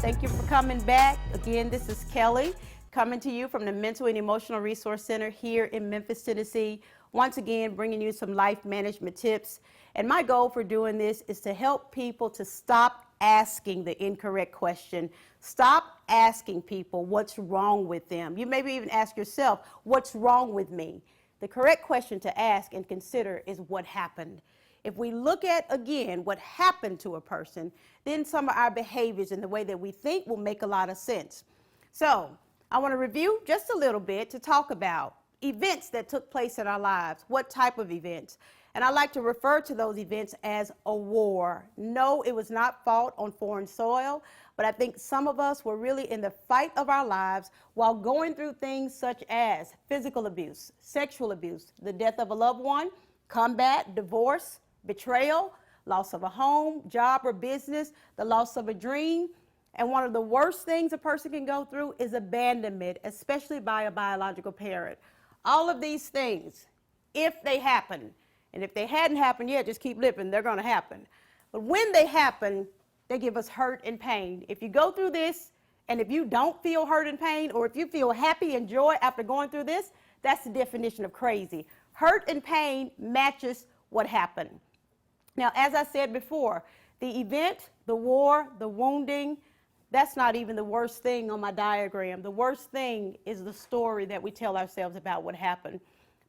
Thank you for coming back. Again, this is Kelly coming to you from the Mental and Emotional Resource Center here in Memphis, Tennessee. Once again, bringing you some life management tips. And my goal for doing this is to help people to stop asking the incorrect question. Stop asking people what's wrong with them. You maybe even ask yourself, what's wrong with me? The correct question to ask and consider is what happened. If we look at, again, what happened to a person, then some of our behaviors and the way that we think will make a lot of sense. So I want to review just a little bit to talk about events that took place in our lives. What type of events? And I like to refer to those events as a war. No, it was not fought on foreign soil, but I think some of us were really in the fight of our lives while going through things such as physical abuse, sexual abuse, the death of a loved one, combat, divorce, betrayal, loss of a home, job or business, the loss of a dream. And one of the worst things a person can go through is abandonment, especially by a biological parent. All of these things, if they happen, and if they hadn't happened yet, just keep living, they're going to happen. But when they happen, they give us hurt and pain. If you go through this, and if you don't feel hurt and pain, or if you feel happy and joy after going through this, that's the definition of crazy. Hurt and pain matches what happened. Now, as I said before, the event, the war, the wounding, that's not even the worst thing on my diagram. The worst thing is the story that we tell ourselves about what happened.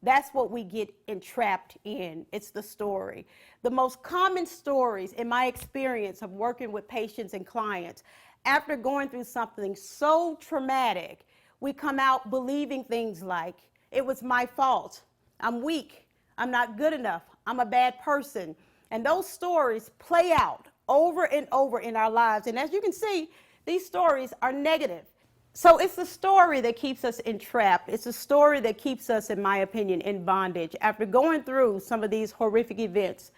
That's what we get entrapped in. It's the story. The most common stories in my experience of working with patients and clients, after going through something so traumatic, we come out believing things like, it was my fault, I'm weak, I'm not good enough, I'm a bad person. And those stories play out over and over in our lives. And as you can see, these stories are negative. So it's the story that keeps us entrapped. It's the story that keeps us, in my opinion, in bondage. After going through some of these horrific events,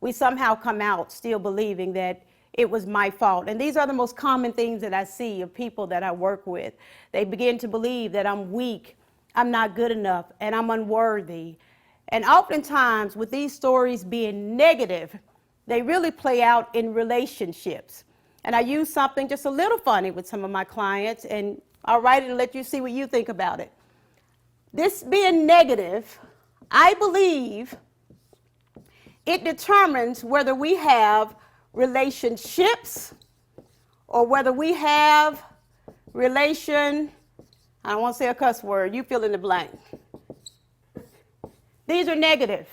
we somehow come out still believing that it was my fault. And these are the most common things that I see of people that I work with. They begin to believe that I'm weak, I'm not good enough, and I'm unworthy. And oftentimes, with these stories being negative, they really play out in relationships. And I use something just a little funny with some of my clients, and I'll write it and let you see what you think about it. This being negative, I believe it determines whether we have relationships or whether we have I don't want to say a cuss word, you fill in the blank. These are negative.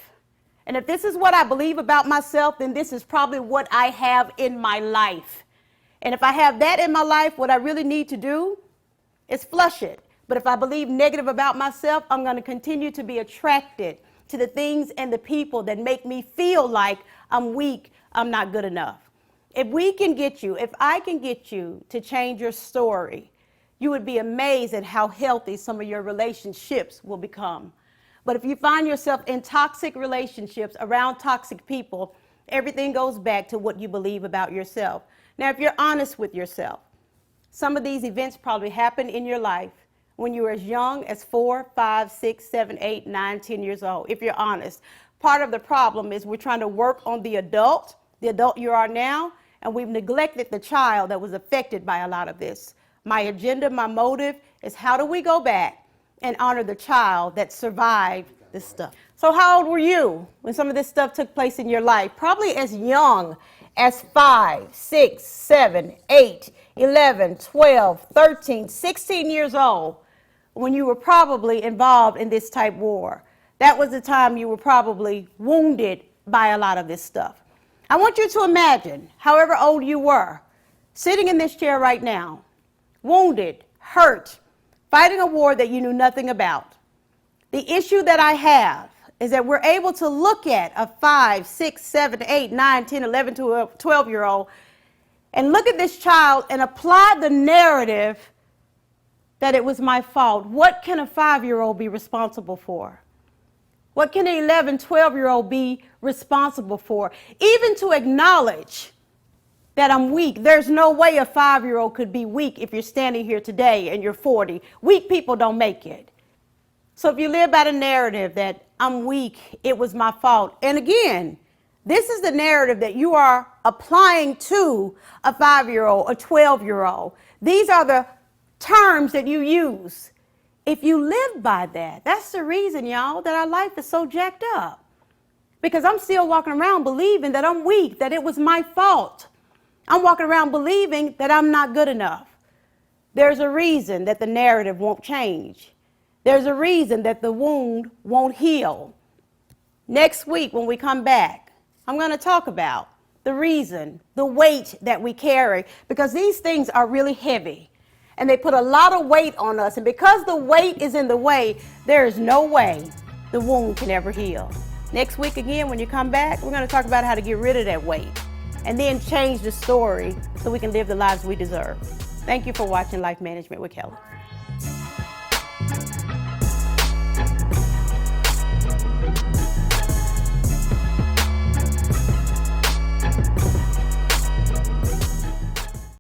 And if this is what I believe about myself, then this is probably what I have in my life. And if I have that in my life, what I really need to do is flush it. But if I believe negative about myself, I'm going to continue to be attracted to the things and the people that make me feel like I'm weak, I'm not good enough. If I can get you to change your story, you would be amazed at how healthy some of your relationships will become. But if you find yourself in toxic relationships around toxic people, everything goes back to what you believe about yourself. Now, if you're honest with yourself, some of these events probably happened in your life when you were as young as 4, 5, 6, 7, 8, 9, 10 years old. If you're honest, part of the problem is we're trying to work on the adult you are now, and we've neglected the child that was affected by a lot of this. My agenda, my motive is how do we go back and honor the child that survived this stuff. So how old were you when some of this stuff took place in your life? Probably as young as 5, 6, 7, 8, 11, 12, 13, 16 years old when you were probably involved in this type war. That was the time you were probably wounded by a lot of this stuff. I want you to imagine, however old you were, sitting in this chair right now, wounded, hurt, fighting a war that you knew nothing about. The issue that I have is that we're able to look at a 5, 6, 7, 8, 9, 10, 11, 12-year-old and look at this child and apply the narrative that it was my fault. What can a 5-year-old be responsible for? What can an 11, 12-year-old be responsible for? Even to acknowledge that I'm weak. There's no way a 5-year-old could be weak if you're standing here today and you're 40. Weak people don't make it. So if you live by the narrative that I'm weak, it was my fault. And again, This is the narrative that you are applying to a 5-year-old, a 12-year-old. These are the terms that you use. If you live by that, that's the reason, y'all, that our life is so jacked up. Because I'm still walking around believing that I'm weak, that it was my fault. I'm walking around believing that I'm not good enough. There's a reason that the narrative won't change. There's a reason that the wound won't heal. Next week when we come back, I'm going to talk about the reason, the weight that we carry, because these things are really heavy and they put a lot of weight on us. And because the weight is in the way, there is no way the wound can ever heal. Next week again, when you come back, we're going to talk about how to get rid of that weight and then change the story so we can live the lives we deserve. Thank you for watching Life Management with Kelli.